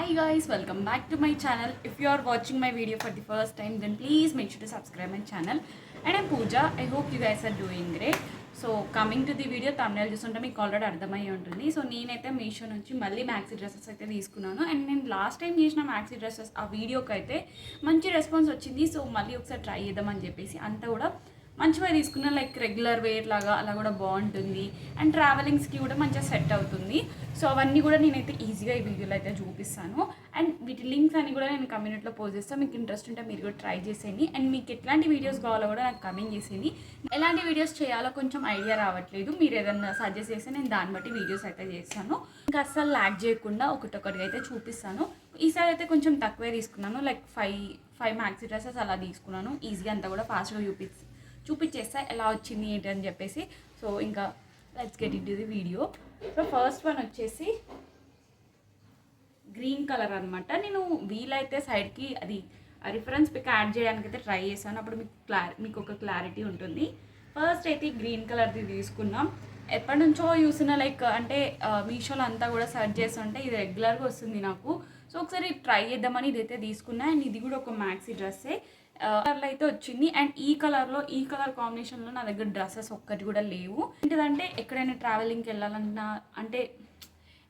Hi guys, welcome back to my channel. If you are watching my video for the first time, then please make sure to subscribe my channel. And I'm Pooja. I hope you guys are doing great. So coming to the video Tamil చూస్తుంటే మీకు already అర్థమై ఉంటుంది. So నేనైతే మీషో నుంచి మళ్ళీ maxi dresses అయితే తీసుకున్నాను. And నేను లాస్ట్ టైం చేసిన మ్యాక్సీ డ్రెస్సెస్ ఆ వీడియోకి అయితే మంచి రెస్పాన్స్ వచ్చింది. సో మళ్ళీ ఒకసారి ట్రై చేద్దామని చెప్పేసి అంతా కూడా మంచిగా తీసుకున్న లైక్ రెగ్యులర్ వేర్ లాగా అలా కూడా బాగుంటుంది. అండ్ ట్రావెలింగ్స్కి కూడా మంచిగా సెట్ అవుతుంది. సో అవన్నీ కూడా నేనైతే ఈజీగా ఈ వీడియోలో అయితే చూపిస్తాను. అండ్ వీటి లింక్స్ అన్ని కూడా నేను కమ్యూనిటీలో పోస్ట్ చేస్తాను. మీకు ఇంట్రెస్ట్ ఉంటే మీరు కూడా ట్రై చేసేయండి. అండ్ మీకు ఎట్లాంటి వీడియోస్ కావాలో కూడా నాకు కమెంట్ చేసేయండి. ఎలాంటి వీడియోస్ చేయాలో కొంచెం ఐడియా రావట్లేదు. మీరు ఏదైనా సజెస్ట్ చేస్తే నేను దాన్ని బట్టి వీడియోస్ అయితే చేస్తాను. ఇంకా అస్సలు ల్యాక్ చేయకుండా ఒకటొకటిగా అయితే చూపిస్తాను. ఈసారి అయితే కొంచెం తక్కువే తీసుకున్నాను. లైక్ ఫైవ్ మ్యాక్సీ డ్రెస్సెస్ అలా తీసుకున్నాను. ఈజీగా అంతా కూడా ఫాస్ట్గా చూపించేస్తా ఎలా వచ్చింది ఏంటి అని చెప్పేసి. సో ఇంకా let's get it to the video. So first one వచ్చేసి గ్రీన్ కలర్ అనమాట. నేను వీలైతే సైడ్కి అది రిఫరెన్స్ పిక్ యాడ్ చేయడానికి అయితే ట్రై చేశాను. అప్పుడు మీకు ఒక క్లారిటీ ఉంటుంది. ఫస్ట్ అయితే గ్రీన్ కలర్ది తీసుకున్నాం. ఎప్పటి నుంచో చూసిన లైక్ అంటే మీషోలో అంతా కూడా సెర్చ్ చేస్తుంటే ఇది రెగ్యులర్గా వస్తుంది నాకు. సో ఒకసారి ట్రై చేద్దామని ఇదైతే తీసుకున్నా. అండ్ ఇది కూడా ఒక మ్యాక్సీ డ్రెస్సే కలర్లో అయితే వచ్చింది. అండ్ ఈ కలర్ కాంబినేషన్లో నా దగ్గర డ్రెస్సెస్ ఒక్కటి కూడా లేవు. ఏంటిదంటే ఎక్కడైనా ట్రావెలింగ్కి వెళ్ళాలన్నా అంటే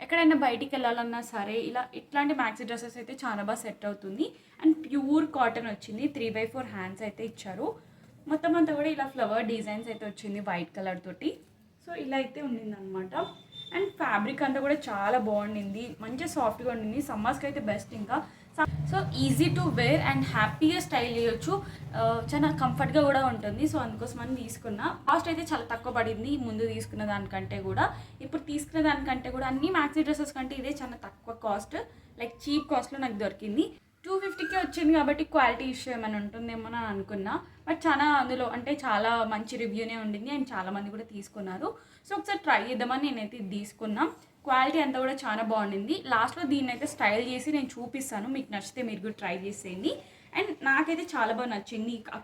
ఎక్కడైనా బయటికి వెళ్ళాలన్నా సరే ఇట్లాంటి మ్యాక్సీ డ్రెస్సెస్ అయితే చాలా బాగా సెట్ అవుతుంది. అండ్ ప్యూర్ కాటన్ వచ్చింది. 3/4 హ్యాండ్స్ అయితే ఇచ్చారు. మొత్తం అంతా కూడా ఇలా ఫ్లవర్ డిజైన్స్ అయితే వచ్చింది వైట్ కలర్ తోటి. సో ఇలా అయితే ఉండింది అనమాట. అండ్ ఫ్యాబ్రిక్ అంతా కూడా చాలా బాగుండింది. మంచిగా సాఫ్ట్గా ఉండింది. సమ్మర్స్కి అయితే బెస్ట్. ఇంకా so easy to wear and హ్యాపీగా స్టైల్ చేయొచ్చు. చాలా కంఫర్ట్గా కూడా ఉంటుంది. సో అందుకోసం అని తీసుకున్నా. కాస్ట్ అయితే చాలా తక్కువ పడింది ముందు తీసుకున్న దానికంటే కూడా. ఇప్పుడు తీసుకున్న దానికంటే కూడా అన్ని మ్యాక్సీ డ్రెస్సెస్ కంటే ఇదే చాలా తక్కువ కాస్ట్, లైక్ చీప్ కాస్ట్లో నాకు దొరికింది. 250కే వచ్చింది కాబట్టి క్వాలిటీ ఇష్యూ ఏమైనా ఉంటుందేమో అని అనుకున్నా. బట్ చాలా అందులో అంటే చాలా మంచి రివ్యూనే ఉండింది. అండ్ చాలామంది కూడా తీసుకున్నారు. సో ఒకసారి ట్రై చేద్దామని నేనైతే తీసుకున్నా. క్వాలిటీ అంతా కూడా చాలా బాగుండింది. లాస్ట్లో దీన్ని అయితే స్టైల్ చేసి నేను చూపిస్తాను. మీకు నచ్చితే మీరు కూడా ట్రై చేసేయండి. అండ్ నాకైతే చాలా బాగా నచ్చింది. ఆ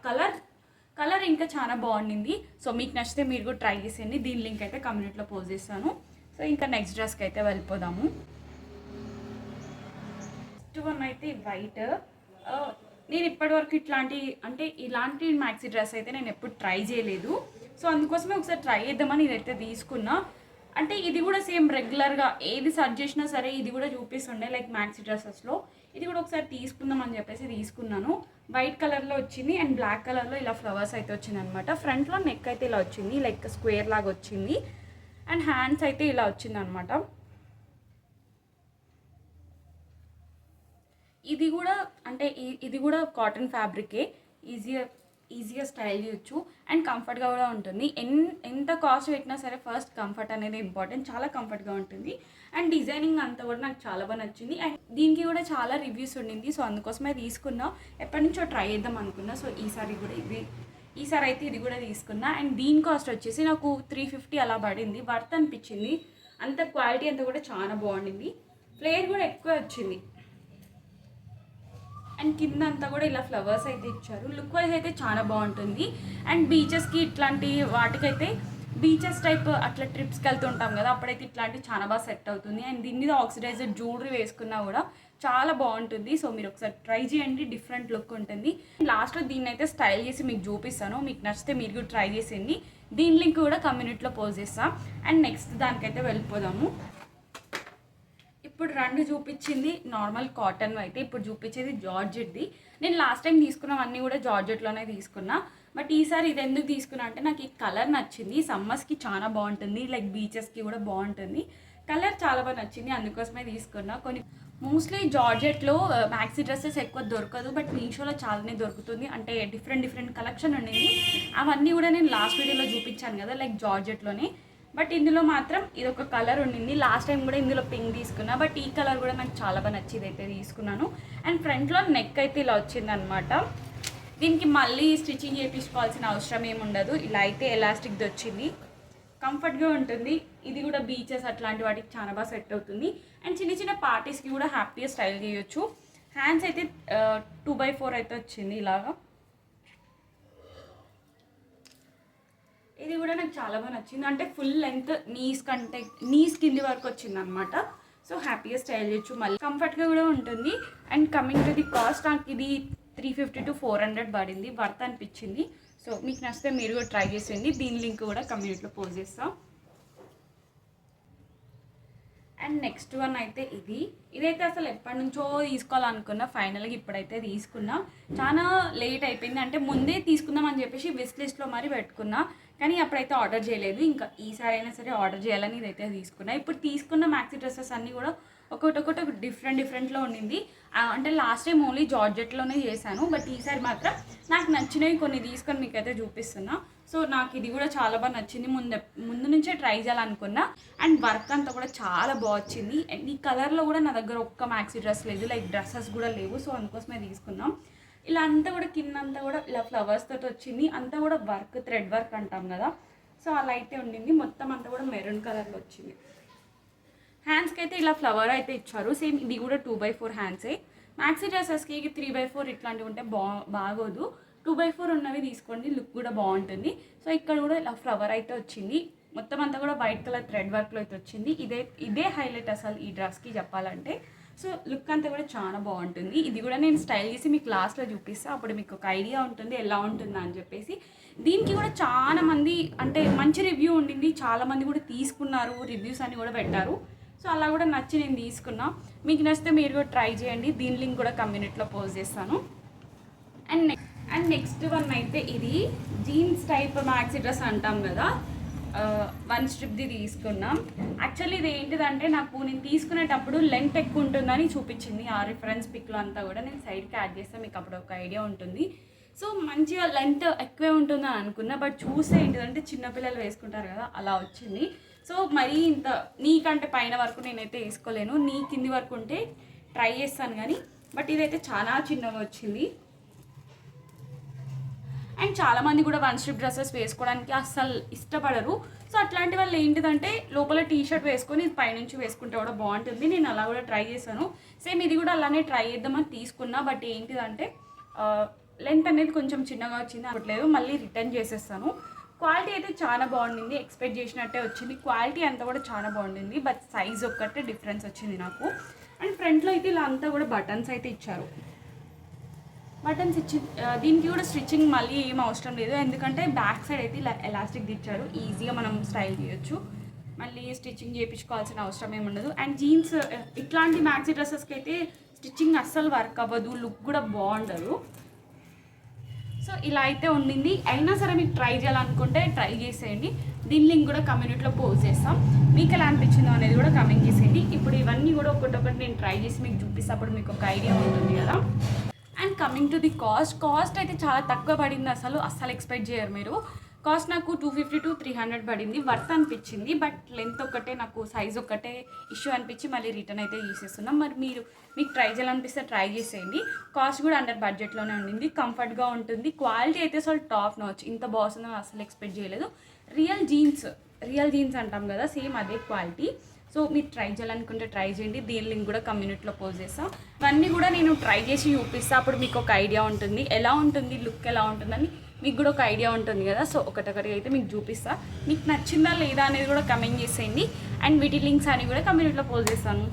కలర్ ఇంకా చాలా బాగుండింది. సో మీకు నచ్చితే మీరు కూడా ట్రై చేసేయండి. దీని లింక్ అయితే కమ్యూనిటీలో పోస్ట్ చేస్తాను. సో ఇంకా నెక్స్ట్ డ్రెస్కి అయితే వెళ్ళిపోదాము. ఫస్ట్ వన్ అయితే వైట్. నేను ఇప్పటివరకు ఇలాంటి మ్యాక్సీ డ్రెస్ అయితే నేను ఎప్పుడు ట్రై చేయలేదు. సో అందుకోసమే ఒకసారి ట్రై చేద్దామని ఇదైతే తీసుకున్నా. అంటే ఇది కూడా సేమ్ రెగ్యులర్గా ఏది సర్చ్ చేసినా సరే ఇది కూడా చూపిస్తుండే లైక్ మ్యాక్సీ డ్రెస్సెస్లో. ఇది కూడా ఒకసారి తీసుకుందాం అని చెప్పేసి తీసుకున్నాను. వైట్ కలర్లో వచ్చింది అండ్ బ్లాక్ కలర్లో ఇలా ఫ్లవర్స్ అయితే వచ్చింది అనమాట. ఫ్రంట్లో నెక్ అయితే ఇలా వచ్చింది, లైక్ స్క్వేర్ లాగా వచ్చింది. అండ్ హ్యాండ్స్ అయితే ఇలా వచ్చింది అనమాట. ఇది కూడా కాటన్ ఫ్యాబ్రికే. ఈజీగా స్టైల్ చేయొచ్చు అండ్ కంఫర్ట్గా కూడా ఉంటుంది. ఎంత కాస్ట్ పెట్టినా సరే ఫస్ట్ కంఫర్ట్ అనేది ఇంపార్టెంట్. చాలా కంఫర్ట్గా ఉంటుంది. అండ్ డిజైనింగ్ అంతా కూడా నాకు చాలా బాగా నచ్చింది. అండ్ దీనికి కూడా చాలా రివ్యూస్ ఉండింది. సో అందుకోసమే తీసుకున్నా. ఎప్పటి నుంచో ట్రై చేద్దాం అనుకున్నా. సో ఈసారి అయితే ఇది కూడా తీసుకున్నా. అండ్ దీని కాస్ట్ వచ్చేసి నాకు 350 అలా పడింది. వర్త్ అనిపించింది. అంత క్వాలిటీ అంతా కూడా చాలా బాగుండింది. ఫ్లేర్ కూడా ఎక్కువ వచ్చింది. అండ్ కింద అంతా కూడా ఇలా ఫ్లవర్స్ అయితే ఇచ్చారు. లుక్ వైజ్ అయితే చాలా బాగుంటుంది. అండ్ బీచెస్కి ఇట్లాంటి వాటికైతే బీచెస్ టైప్ అట్లా ట్రిప్స్కి వెళ్తుంటాం కదా, అప్పుడైతే ఇట్లాంటివి చాలా బాగా సెట్ అవుతుంది. అండ్ దీని మీద ఆక్సిడైజర్ జ్యువెలరీ వేసుకున్నా కూడా చాలా బాగుంటుంది. సో మీరు ఒకసారి ట్రై చేయండి. డిఫరెంట్ లుక్ ఉంటుంది. లాస్ట్లో దీన్ని అయితే స్టైల్ చేసి మీకు చూపిస్తాను. మీకు నచ్చితే మీరు కూడా ట్రై చేసేయండి. దీని లింక్ కూడా కమ్యూనిటీలో పోస్ట్ చేస్తాను. అండ్ నెక్స్ట్ దానికైతే వెళ్ళిపోదాము. ఇప్పుడు రెండు చూపించింది నార్మల్ కాటన్ అయితే, ఇప్పుడు చూపించేది జార్జెట్ది. నేను లాస్ట్ టైం తీసుకున్నవన్నీ కూడా జార్జెట్లోనే తీసుకున్నా. బట్ ఈసారి ఇది ఎందుకు తీసుకున్నా అంటే నాకు ఈ కలర్ నచ్చింది. సమ్మర్స్కి చాలా బాగుంటుంది, లైక్ బీచెస్కి కూడా బాగుంటుంది. కలర్ చాలా బాగా నచ్చింది, అందుకోసమే తీసుకున్నా. మోస్ట్లీ జార్జెట్లో మ్యాక్సీ డ్రెస్సెస్ ఎక్కువ దొరకదు, బట్ మీషోలో చాలానే దొరుకుతుంది. అంటే డిఫరెంట్ కలెక్షన్ ఉండేది. అవన్నీ కూడా నేను లాస్ట్ వీడియోలో చూపించాను కదా, లైక్ జార్జెట్లోనే. బట్ ఇందులో మాత్రం ఇది ఒక కలర్ ఉండింది. లాస్ట్ టైం కూడా ఇందులో పింక్ తీసుకున్నా. బట్ ఈ కలర్ కూడా నాకు చాలా బాగా నచ్చింది అయితే తీసుకున్నాను. అండ్ ఫ్రంట్లో నెక్ అయితే ఇలా వచ్చిందనమాట. దీనికి మళ్ళీ స్టిచ్చింగ్ చేయించుకోవాల్సిన అవసరం ఏమి ఉండదు. ఇలా అయితే ఎలాస్టిక్ది వచ్చింది. కంఫర్ట్గా ఉంటుంది. ఇది కూడా బీచెస్ అట్లాంటి వాటికి చాలా బాగా సెట్ అవుతుంది. అండ్ చిన్న పార్టీస్కి కూడా హ్యాపీగా స్టైల్ చేయొచ్చు. హ్యాండ్స్ అయితే 2/4 అయితే వచ్చింది ఇలాగా. ఇది కూడా నాకు చాలా బాగా నచ్చింది. అంటే ఫుల్ లెంత్ నీస్ కింది వరకు వచ్చింది అనమాట. సో సో హ్యాపీగా స్టైల్ చేయొచ్చు, మళ్ళీ కంఫర్ట్గా కూడా ఉంటుంది. And coming to the cost, నాకు ఇది 350 to 400 పడింది, వర్త్ అనిపించింది. సో మీకు నచ్చితే మీరు కూడా ట్రై చేసేయండి. దీని లింక్ కూడా కమ్యూనిటీలో పోస్ట్ చేస్తాం. అండ్ నెక్స్ట్ వన్ అయితే ఇదైతే అసలు ఎప్పటి నుంచో తీసుకోవాలనుకున్నా, ఫైనల్గా ఇప్పుడైతే తీసుకున్నా. చాలా లేట్ అయిపోయింది, అంటే ముందే తీసుకుందాం అని చెప్పేసి విష్ లిస్ట్లో మరి పెట్టుకున్నా, కానీ అప్పుడైతే ఆర్డర్ చేయలేదు. ఇంకా ఈసారి అయినా సరే ఆర్డర్ చేయాలని ఇదైతే తీసుకున్నా. ఇప్పుడు తీసుకున్న మ్యాక్సీ డ్రెస్సెస్ అన్నీ కూడా ఒకటి డిఫరెంట్లో ఉండింది. అంటే లాస్ట్ టైం ఓన్లీ జార్జెట్లోనే చేశాను, బట్ ఈసారి మాత్రం నాకు నచ్చినవి కొన్ని తీసుకొని మీకైతే చూపిస్తున్నా. సో నాకు ఇది కూడా చాలా బాగా నచ్చింది, ముందు నుంచే ట్రై చేయాలనుకున్నా. అండ్ వర్క్ అంతా కూడా చాలా బాగా వచ్చింది. అండ్ ఈ కలర్లో కూడా నా దగ్గర ఒక్క మ్యాక్సీ డ్రెస్ లేదు, లైక్ డ్రెస్సెస్ కూడా లేవు. సో అందుకోసమే తీసుకున్నాం. ఇలా అంతా కూడా కిందంతా కూడా ఇలా ఫ్లవర్స్ తోటి వచ్చింది, అంతా కూడా వర్క్, థ్రెడ్ వర్క్ అంటాం కదా, సో అలా అయితే ఉండింది. మొత్తం అంతా కూడా మెరూన్ కలర్లో వచ్చింది. హ్యాండ్స్కి అయితే ఇలా ఫ్లవర్ అయితే ఇచ్చారు, సేమ్ ఇది కూడా 2x4 హ్యాండ్సే. మ్యాక్సీ డ్రెస్సెస్కి 3x4 ఇట్లాంటివి ఉంటే బాగోదు, 2x4 ఉన్నవి తీసుకోండి, లుక్ కూడా బాగుంటుంది. సో ఇక్కడ కూడా ఇలా ఫ్లవర్ అయితే వచ్చింది, మొత్తం అంతా కూడా వైట్ కలర్ థ్రెడ్ వర్క్లో అయితే వచ్చింది. ఇదే హైలైట్ అసలు ఈ డ్రెస్కి చెప్పాలంటే. సో లుక్ అంతా కూడా చాలా బాగుంటుంది. ఇది కూడా నేను స్టైల్ చేసి మీకు లాస్ట్లో చూపిస్తాను, అప్పుడు మీకు ఒక ఐడియా ఉంటుంది ఎలా ఉంటుందా అని చెప్పేసి. దీనికి కూడా చాలా మంది అంటే మంచి రివ్యూ ఉండింది, చాలామంది కూడా తీసుకున్నారు, రివ్యూస్ అన్ని కూడా పెట్టారు. సో అలా కూడా నచ్చి నేను తీసుకున్నా. మీకు నచ్చితే మీరు కూడా ట్రై చేయండి, దీని లింక్ కూడా కమ్యూనిటీలో పోస్ట్ చేస్తాను. అండ్ నెక్స్ట్ వన్ అయితే ఇది జీన్స్ టైప్ మ్యాక్సీ డ్రెస్ అంటాం కదా, 1 స్ట్రిప్ది తీసుకున్నాం. యాక్చువల్లీ ఇది ఏంటిదంటే నాకు నేను తీసుకునేటప్పుడు లెంత్ ఎక్కువ ఉంటుందని చూపించింది, ఆ రిఫరెన్స్ పిక్లో అంతా కూడా నేను సైడ్కి యాడ్ చేస్తాను, మీకు అప్పుడు ఒక ఐడియా ఉంటుంది. సో మంచిగా లెంత్ ఎక్కువే ఉంటుందని అనుకున్నా, బట్ చూస్తే ఏంటిదంటే చిన్నపిల్లలు వేసుకుంటారు కదా అలా వచ్చింది. సో మరీ ఇంత నీకంటే పైన వరకు నేనైతే వేసుకోలేను, నీ కింది వరకు ఉంటే ట్రై చేస్తాను కానీ, బట్ ఇదైతే చాలా చిన్నగా వచ్చింది. అండ్ చాలామంది కూడా 1 స్ట్రిప్ డ్రెస్సెస్ వేసుకోవడానికి అస్సలు ఇష్టపడరు. సో అట్లాంటి వాళ్ళు ఏంటిదంటే లోపల టీషర్ట్ వేసుకొని ఇది పైనుంచి వేసుకుంటే కూడా బాగుంటుంది. నేను అలా కూడా ట్రై చేశాను, సేమ్ ఇది కూడా అలానే ట్రై చేద్దామని తీసుకున్నా, బట్ ఏంటిదంటే లెంత్ అనేది కొంచెం చిన్నగా వచ్చింది అనట్లేదు, మళ్ళీ రిటర్న్ చేసేస్తాను. క్వాలిటీ అయితే చాలా బాగుండింది, ఎక్స్పెక్ట్ చేసినట్టే వచ్చింది, క్వాలిటీ అంతా కూడా చాలా బాగుండింది, బట్ సైజ్ ఒక్కటే డిఫరెన్స్ వచ్చింది నాకు. అండ్ ఫ్రంట్లో అయితే ఇలా అంతా కూడా బటన్స్ అయితే ఇచ్చారు, బటన్స్ ఇచ్చి దీనికి కూడా స్టిచ్చింగ్ మళ్ళీ ఏం అవసరం లేదు, ఎందుకంటే బ్యాక్ సైడ్ అయితే ఇలా ఎలాస్టిక్ ఇచ్చారు, ఈజీగా మనం స్టైల్ చేయొచ్చు, మళ్ళీ స్టిచ్చింగ్ చేయించుకోవాల్సిన అవసరం ఏమి ఉండదు. అండ్ జీన్స్ ఇట్లాంటి మ్యాక్సీ డ్రెస్సెస్కి అయితే స్టిచ్చింగ్ అస్సలు వర్క్ అవ్వదు, లుక్ కూడా బాగుండదు. సో ఇలా అయితే ఉండింది. అయినా సరే మీకు ట్రై చేయాలనుకుంటే ట్రై చేసేయండి, దీని లింక్ కూడా కమ్యూనిటీలో పోస్ట్ చేస్తాం. మీకు ఎలా అనిపించిందో అనేది కూడా కమెంట్ చేసేయండి. ఇప్పుడు ఇవన్నీ కూడా ఒకటి నేను ట్రై చేసి మీకు చూపిస్తే అప్పుడు మీకు ఒక ఐడియా ఉంటుంది కదా. And coming to the cost అయితే చాలా తక్కువ పడింది, అస్సలు ఎక్స్పెక్ట్ చేయరు మీరు. కాస్ట్ నాకు 250 to 300 పడింది, వర్త్ అనిపించింది, బట్ లెంత్ ఒక్కటే నాకు సైజ్ ఒక్కటే ఇష్యూ అనిపించి మళ్ళీ రిటర్న్ అయితే తీసేస్తున్నాం. మరి మీకు ట్రై చేయాలనిపిస్తే ట్రై చేసేయండి. కాస్ట్ కూడా అండర్ బడ్జెట్లోనే ఉండింది, కంఫర్ట్గా ఉంటుంది, క్వాలిటీ అయితే అసలు టాప్ నాచ్, ఇంత బాగుంటుందని అసలు ఎక్స్పెక్ట్ చేయలేదు. రియల్ జీన్స్ అంటాం కదా, సేమ్ అదే క్వాలిటీ. సో మీరు ట్రై చేయాలనుకుంటే ట్రై చేయండి, దీని లింక్ కూడా కమ్యూనిటీలో పోస్ట్ చేస్తాం. ఇవన్నీ కూడా నేను ట్రై చేసి చూపిస్తాను, అప్పుడు మీకు ఒక ఐడియా ఉంటుంది ఎలా ఉంటుంది, లుక్ ఎలా ఉంటుందని మీకు కూడా ఒక ఐడియా ఉంటుంది కదా. సో ఒకటొకటి అయితే మీకు చూపిస్తా, మీకు నచ్చిందా లేదా అనేది కూడా కమెంట్ చేసేయండి. అండ్ వీటి లింక్స్ అని కూడా కమ్యూనిటీలో పోస్ట్ చేస్తాను.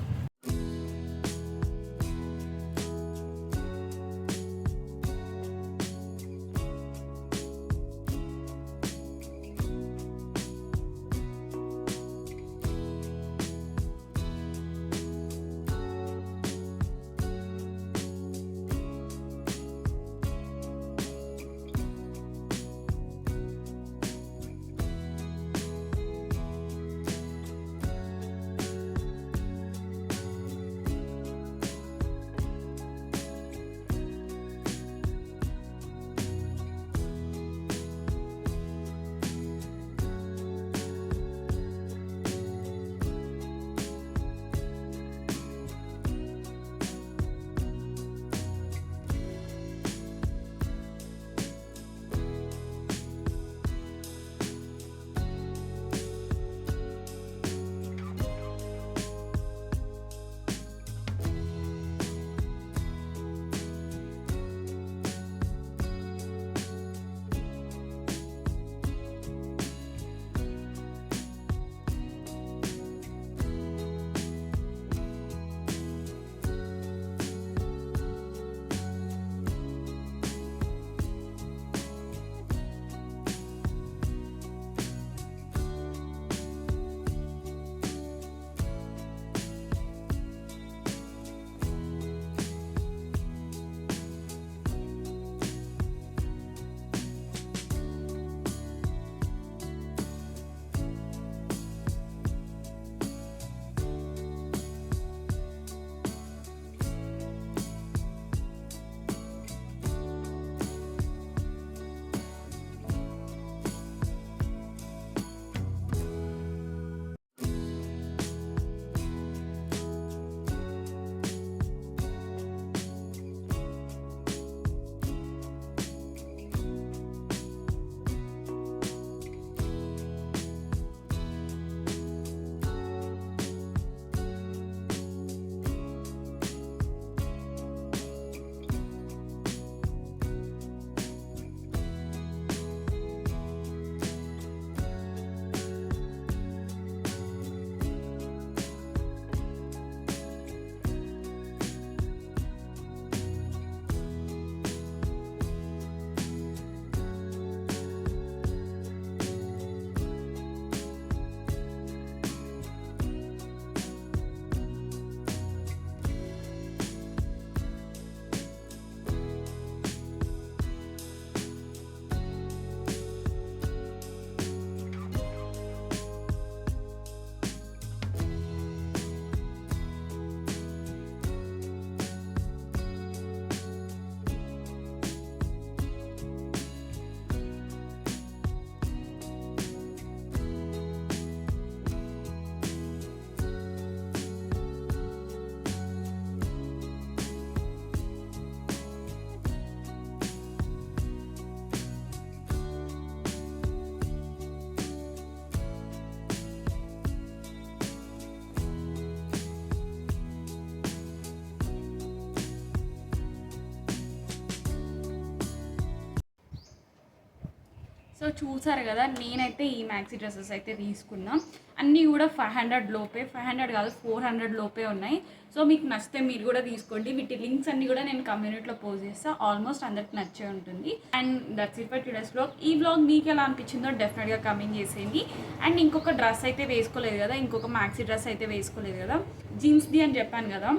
సో చూసారు కదా, నేనైతే ఈ మ్యాక్సీ డ్రెస్సెస్ అయితే తీసుకున్నా. అన్నీ కూడా 500 లోపే, 500 కాదు 400 లోపే ఉన్నాయి. సో మీకు నచ్చితే మీరు కూడా తీసుకోండి. వీటి లింక్స్ అన్నీ కూడా నేను కమ్యూనిటీలో పోస్ట్ చేస్తాను. ఆల్మోస్ట్ అందరికి నచ్చే ఉంటుంది. And that's it for today's vlog. ఈ వ్లాగ్ మీకు ఎలా అనిపించిందో డెఫినెట్గా కమెంట్ చేసేయండి. అండ్ ఇంకొక డ్రెస్ అయితే వేసుకోలేదు కదా, ఇంకొక మ్యాక్సీ డ్రెస్ అయితే వేసుకోలేదు కదా, జీన్స్ది అని చెప్పాను కదా,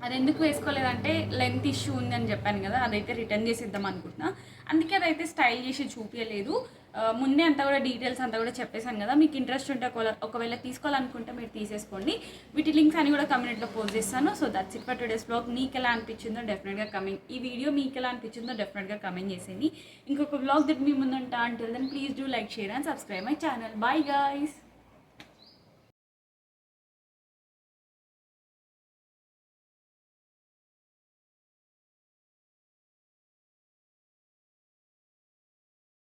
అది ఎందుకు వేసుకోలేదంటే లెంత్ ఇష్యూ ఉందని చెప్పాను కదా, అదైతే రిటర్న్ చేసిద్దాం అనుకుంటున్నా. అందుకే అదైతే స్టైల్ చేసి చూపించలేదు. ముందే అంతా కూడా డీటెయిల్స్ అంతా కూడా చెప్పేశాను కదా. మీకు ఇంట్రెస్ట్ ఉంటే ఒకవేళ తీసుకోవాలనుకుంటే మీరు తీసేసుకోండి. వీటి లింక్స్ అని కూడా కమ్యూనిటీలో పోస్ట్ చేస్తాను. So that's it for today's vlog. మీకు ఎలా అనిపించిందో డెఫినెట్గా ఈ వీడియో మీకు ఎలా అనిపించిందో డెఫినెట్గా కమెంట్ చేసేయండి. ఇంకొక వ్లాగ్ మీ ముందు ఉంటా. Until then please do like, share and subscribe my channel. Bye guys.